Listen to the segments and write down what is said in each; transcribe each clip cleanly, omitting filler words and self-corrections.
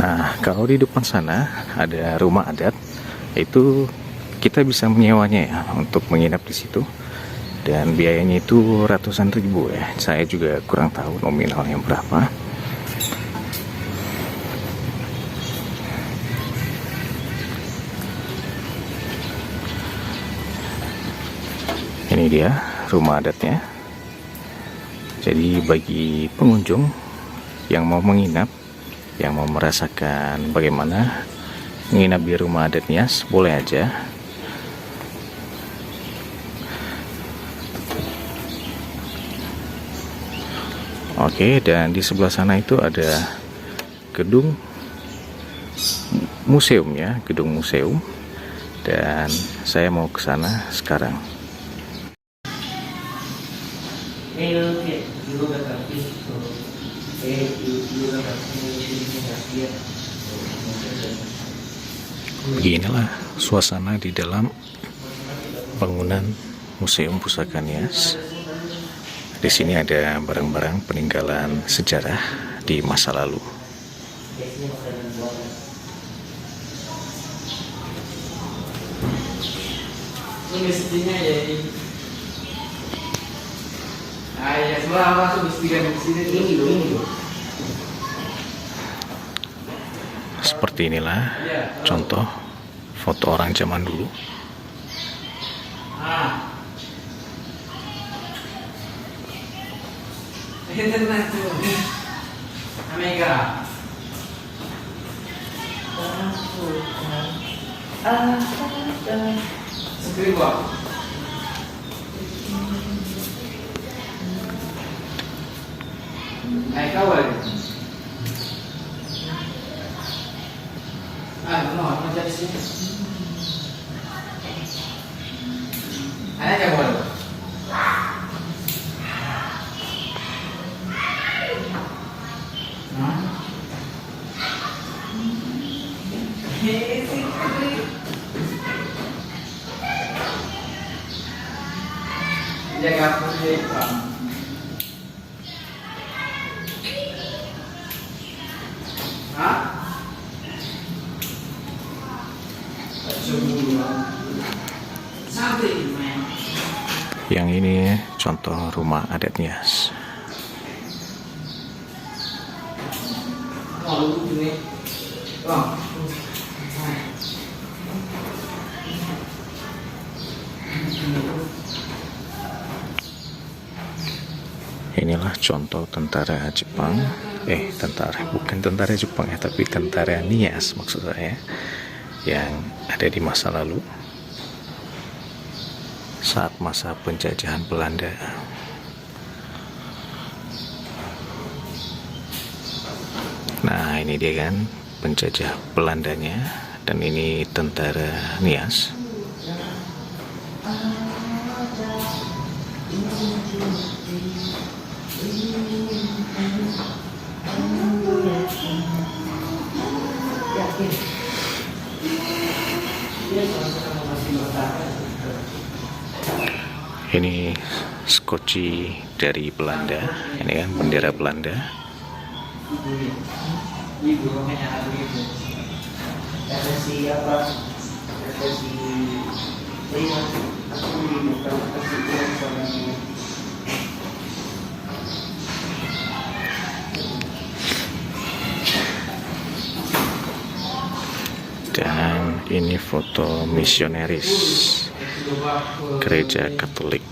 Nah, kalau di depan sana ada rumah adat, itu kita bisa menyewanya ya untuk menginap di situ. Dan biayanya itu ratusan ribu ya. Saya juga kurang tahu nominalnya berapa. Ini dia rumah adatnya. Jadi bagi pengunjung yang mau menginap, yang mau merasakan bagaimana menginap di rumah adat Nias, boleh aja. Oke, dan di sebelah sana itu ada gedung museum ya, gedung museum. Dan saya mau ke sana sekarang. Beginilah suasana di dalam bangunan Museum Pusaka Nias. Di sini ada barang-barang peninggalan sejarah di masa lalu. Ini mestinya ya ini. Ya semua masuk mestinya di sini ini. Seperti inilah contoh foto orang zaman dulu. Amega. Skribo. Ay, kawal. No, jadi sini. Ada kawal. Jaga putih. Yang ini contoh rumah adat Nias. Inilah contoh tentara Jepang. Bukan tentara Jepang ya, tapi tentara Nias maksud saya, yang ada di masa lalu saat masa penjajahan Belanda. Nah, ini dia kan penjajah Belandanya, dan ini tentara Nias. Ini skoci dari Belanda, ini kan bendera Belanda. Dan ini foto misionaris Gereja Katolik.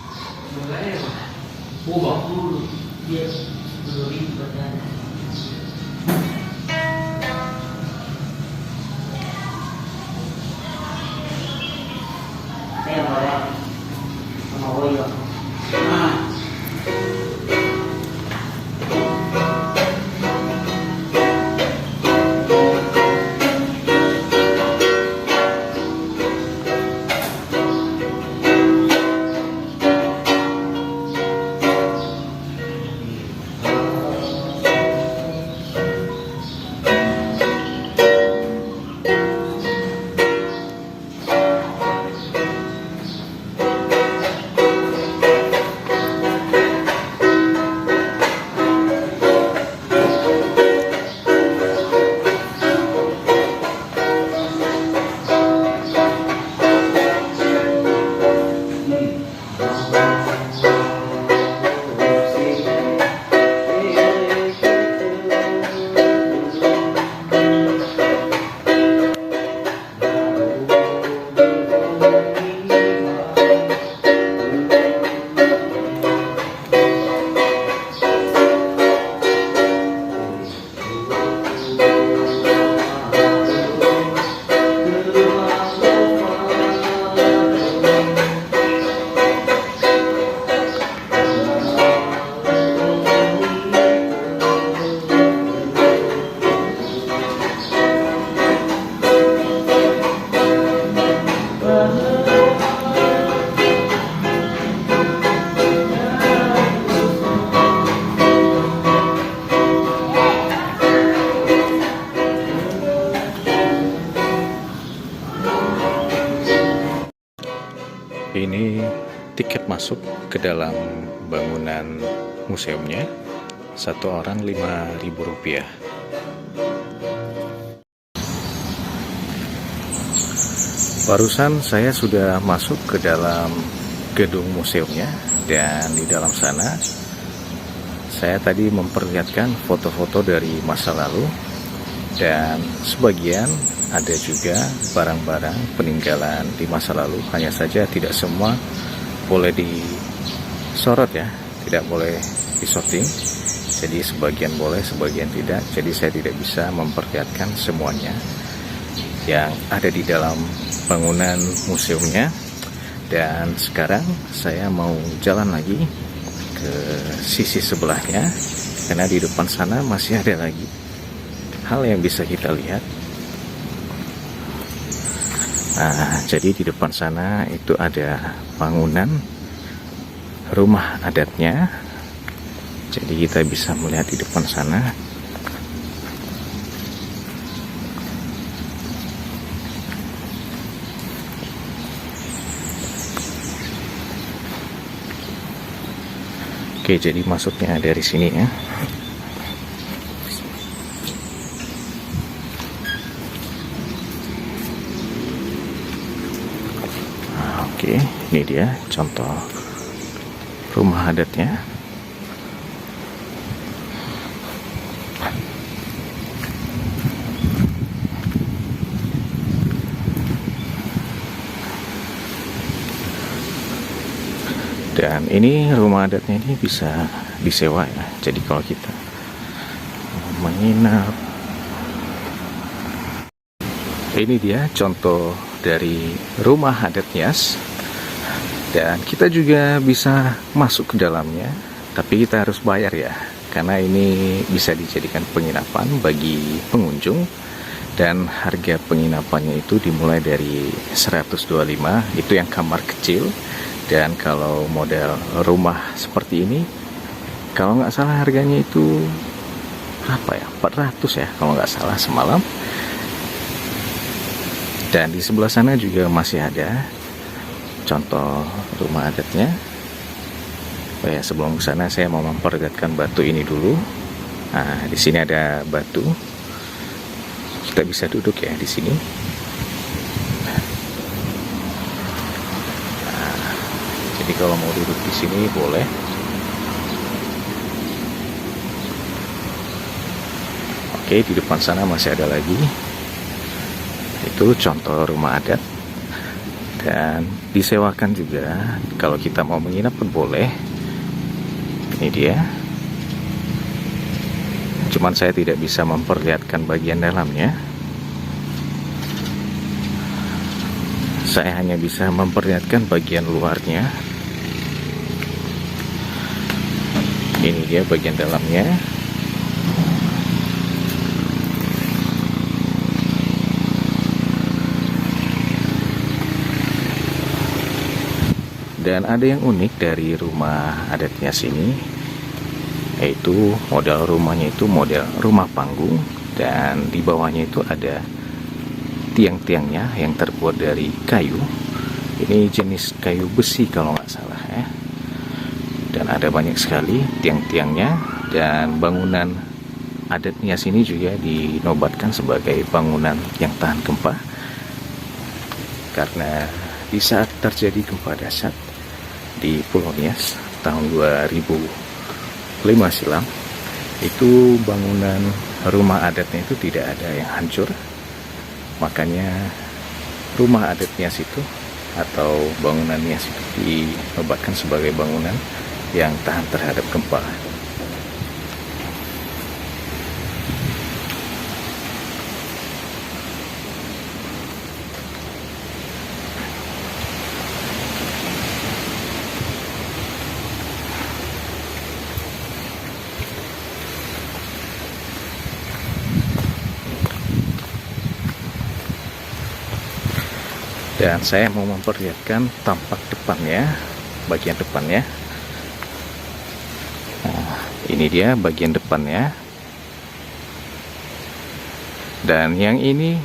masuk ke dalam bangunan museumnya. Satu orang Rp5.000. Barusan saya sudah masuk ke dalam gedung museumnya, dan di dalam sana saya tadi memperlihatkan foto-foto dari masa lalu, dan sebagian ada juga barang-barang peninggalan di masa lalu. Hanya saja tidak semua boleh disorot ya, tidak boleh disorting. Jadi sebagian boleh, sebagian tidak. Jadi saya tidak bisa memperlihatkan semuanya yang ada di dalam bangunan museumnya. Dan sekarang saya mau jalan lagi ke sisi sebelahnya, karena di depan sana masih ada lagi hal yang bisa kita lihat. Nah, jadi di depan sana itu ada bangunan rumah adatnya. Jadi kita bisa melihat di depan sana. Oke, jadi masuknya dari sini ya. Oke, ini dia contoh rumah adatnya. Dan ini rumah adatnya ini bisa disewa ya. Jadi kalau kita menginap, ini dia contoh dari rumah adat Nias. Dan kita juga bisa masuk ke dalamnya, tapi kita harus bayar ya, karena ini bisa dijadikan penginapan bagi pengunjung. Dan harga penginapannya itu dimulai dari 125, itu yang kamar kecil. Dan kalau model rumah seperti ini, kalau nggak salah harganya itu apa ya, 400 ya kalau nggak salah semalam. Dan di sebelah sana juga masih ada contoh rumah adatnya. Oh ya, sebelum ke sana saya mau memperlihatkan batu ini dulu. Nah, di sini ada batu. Kita bisa duduk ya di sini. Jadi kalau mau duduk di sini boleh. Oke, di depan sana masih ada lagi. Itu contoh rumah adat. Dan disewakan juga. Kalau kita mau menginap pun boleh. Ini dia. Cuman saya tidak bisa memperlihatkan bagian dalamnya. Saya hanya bisa memperlihatkan bagian luarnya. Ini dia bagian dalamnya. Dan ada yang unik dari rumah adatnya sini, yaitu model rumahnya itu model rumah panggung. Dan di bawahnya itu ada tiang-tiangnya yang terbuat dari kayu. Ini jenis kayu besi kalau nggak salah ya. Dan ada banyak sekali tiang-tiangnya. Dan bangunan adatnya sini juga dinobatkan sebagai bangunan yang tahan gempa, karena di saat terjadi gempa dahsyat di Pulau Nias tahun 2005 silam, itu bangunan rumah adatnya itu tidak ada yang hancur. Makanya rumah adat Nias itu atau bangunan Nias itu dinobatkan sebagai bangunan yang tahan terhadap gempa. Dan saya mau memperlihatkan tampak depannya, bagian depannya. Nah, ini dia bagian depannya. Dan yang ini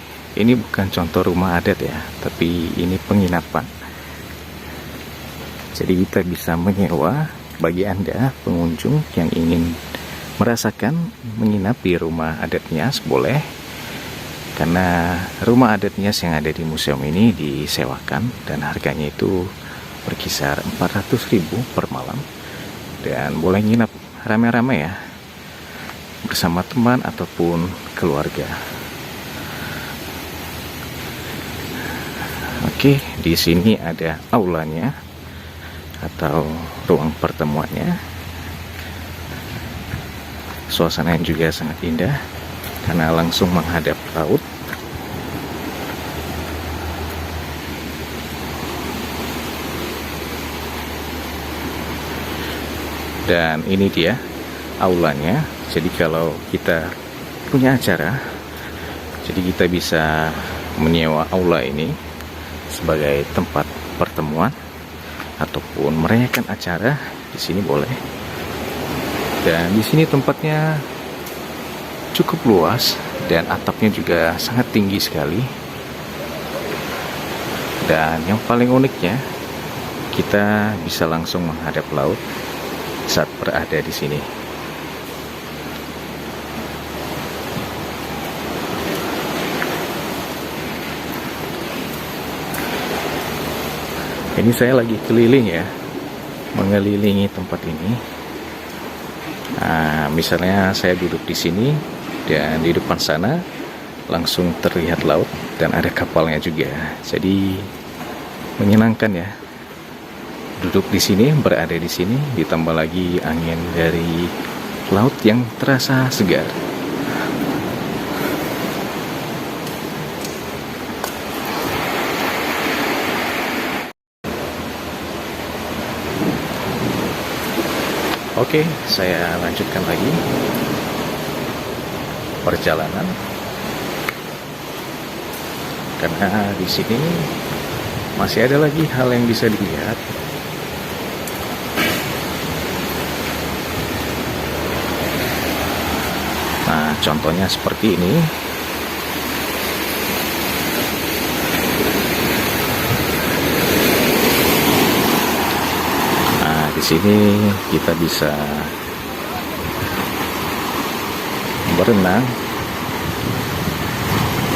bukan contoh rumah adat ya, tapi ini penginapan. Jadi kita bisa menyewa bagi Anda pengunjung yang ingin merasakan menginap di rumah adat Nias, boleh. Karena rumah adat Nias yang ada di museum ini disewakan dan harganya itu berkisar 400.000 per malam. Dan boleh nginap rame-rame ya, bersama teman ataupun keluarga. Oke, di sini ada aulanya atau ruang pertemuannya. Suasana yang juga sangat indah karena langsung menghadap laut. Dan ini dia aulanya. Jadi kalau kita punya acara, jadi kita bisa menyewa aula ini sebagai tempat pertemuan ataupun merayakan acara. Di sini boleh. Dan di sini tempatnya cukup luas dan atapnya juga sangat tinggi sekali. Dan yang paling uniknya, kita bisa langsung menghadap laut saat berada di sini. Ini saya lagi keliling ya, mengelilingi tempat ini. Nah, misalnya saya duduk di sini dan di depan sana langsung terlihat laut dan ada kapalnya juga. Jadi menyenangkan ya. Duduk di sini, berada di sini, ditambah lagi angin dari laut yang terasa segar. Oke, saya lanjutkan lagi perjalanan. Karena di sini masih ada lagi hal yang bisa dilihat. Nah, contohnya seperti ini. Nah, di sini kita bisa berenang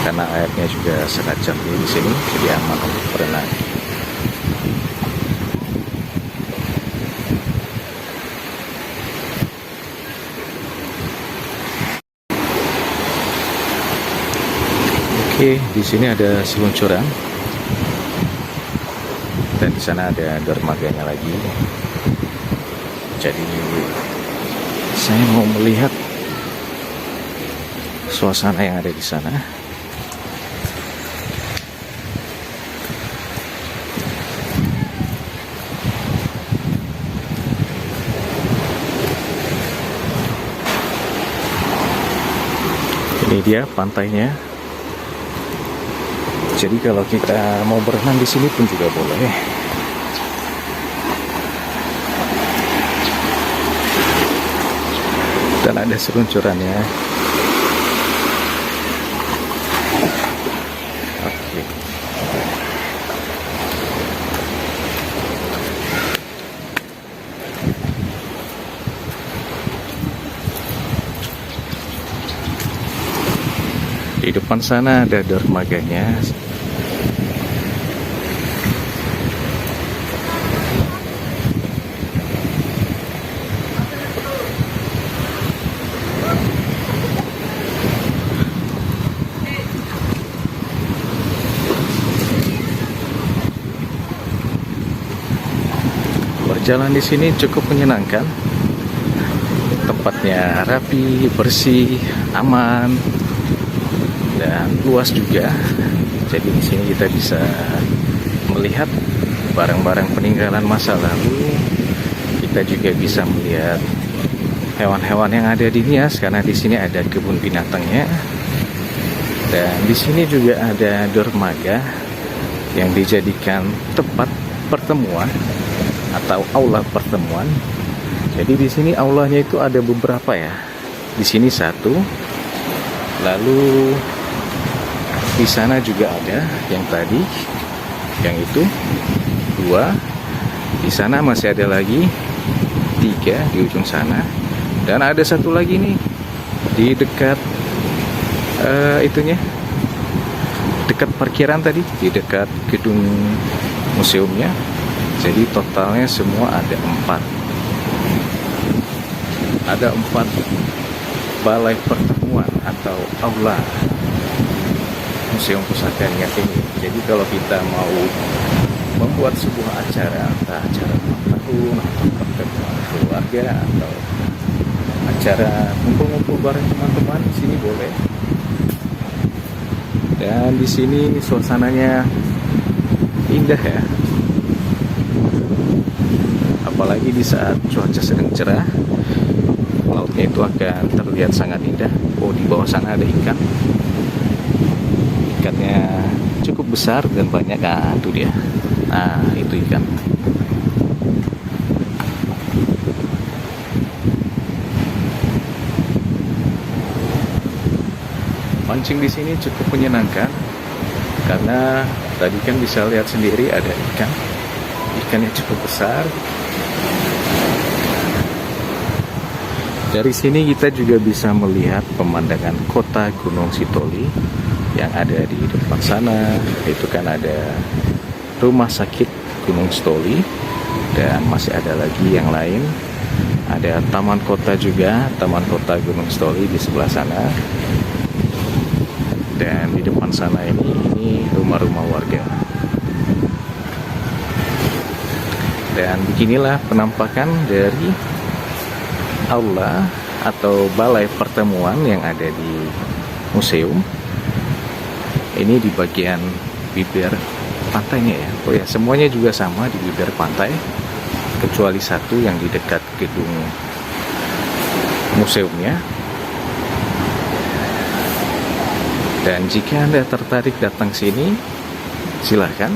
karena airnya juga sangat jernih di sini, jadi aman untuk berenang. Oke, di sini ada seluncuran dan di sana ada dermaganya lagi. Jadi saya mau melihat suasana yang ada di sana. Ini dia pantainya. Jadi kalau kita mau berenang di sini pun juga boleh. Dan ada seluncurannya. Oke. Di depan sana ada dermaganya. Berjalan di sini cukup menyenangkan. Tempatnya rapi, bersih, aman, dan luas juga. Jadi di sini kita bisa melihat barang-barang peninggalan masa lalu. Kita juga bisa melihat hewan-hewan yang ada di Nias karena di sini ada kebun binatangnya. Dan di sini juga ada dermaga yang dijadikan tempat pertemuan atau aula pertemuan. Jadi di sini aulanya itu ada beberapa ya. Di sini satu, lalu di sana juga ada yang tadi, yang itu dua, Di sana masih ada lagi 3 di ujung sana, dan ada satu lagi nih di dekat dekat parkiran tadi, di dekat gedung museumnya. Jadi totalnya semua ada 4 balai pertemuan atau aula Museum Pusaka Nias ini. Jadi kalau kita mau membuat sebuah acara, entah acara ulang tahun atau pertemuan keluarga atau acara kumpul-kumpul bareng teman-teman, di sini boleh. Dan di sini suasananya indah ya, apalagi di saat cuaca sedang cerah, lautnya itu akan terlihat sangat indah. Oh, di bawah sana ada ikan, ikannya cukup besar dan banyak. Nah, itu dia. Nah, itu ikan. Mancing di sini cukup menyenangkan karena tadi kan bisa lihat sendiri ada ikan. Ikannya cukup besar. Dari sini kita juga bisa melihat pemandangan kota Gunung Sitoli yang ada di depan sana. Itu kan ada rumah sakit Gunung Sitoli, dan masih ada lagi yang lain. Ada taman kota juga, taman kota Gunung Sitoli di sebelah sana. Dan di depan sana ini rumah-rumah warga. Dan beginilah penampakan dari aula atau balai pertemuan yang ada di museum. Ini di bagian bibir pantainya ya. Oh ya, semuanya juga sama di bibir pantai, kecuali satu yang di dekat gedung museumnya. Dan jika Anda tertarik datang sini, silahkan,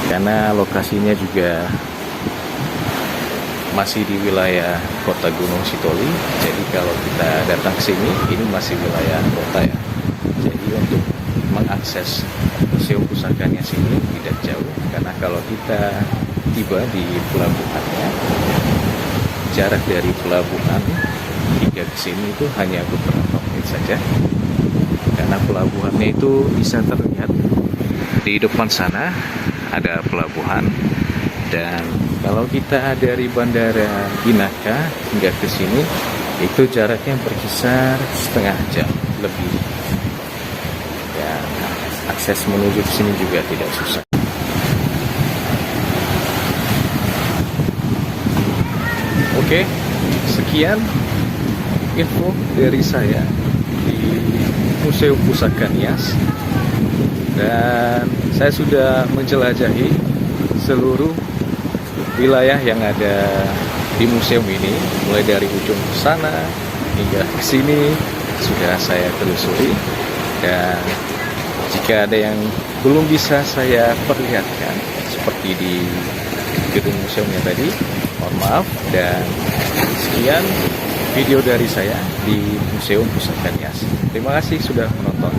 karena lokasinya juga masih di wilayah kota Gunung Sitoli. Jadi kalau kita datang sini, ini masih wilayah kota ya. Jadi untuk mengakses Museum Pusaka Nias sini tidak jauh, karena kalau kita tiba di pelabuhannya, jarak dari pelabuhan hingga ke sini itu hanya beberapa menit saja. Karena pelabuhannya itu bisa terlihat di depan sana ada pelabuhan. Dan kalau kita dari Bandara Binaka hingga ke sini itu jaraknya berkisar setengah jam lebih. Ya, akses menuju ke sini juga tidak susah. Oke, sekian info dari saya di Museum Pusaka Nias, dan saya sudah menjelajahi seluruh wilayah yang ada di museum ini, mulai dari ujung sana hingga ke sini sudah saya telusuri. Dan jika ada yang belum bisa saya perlihatkan seperti di gedung museumnya tadi, mohon maaf. Dan sekian video dari saya di Museum Pusaka Nias. Terima kasih sudah menonton.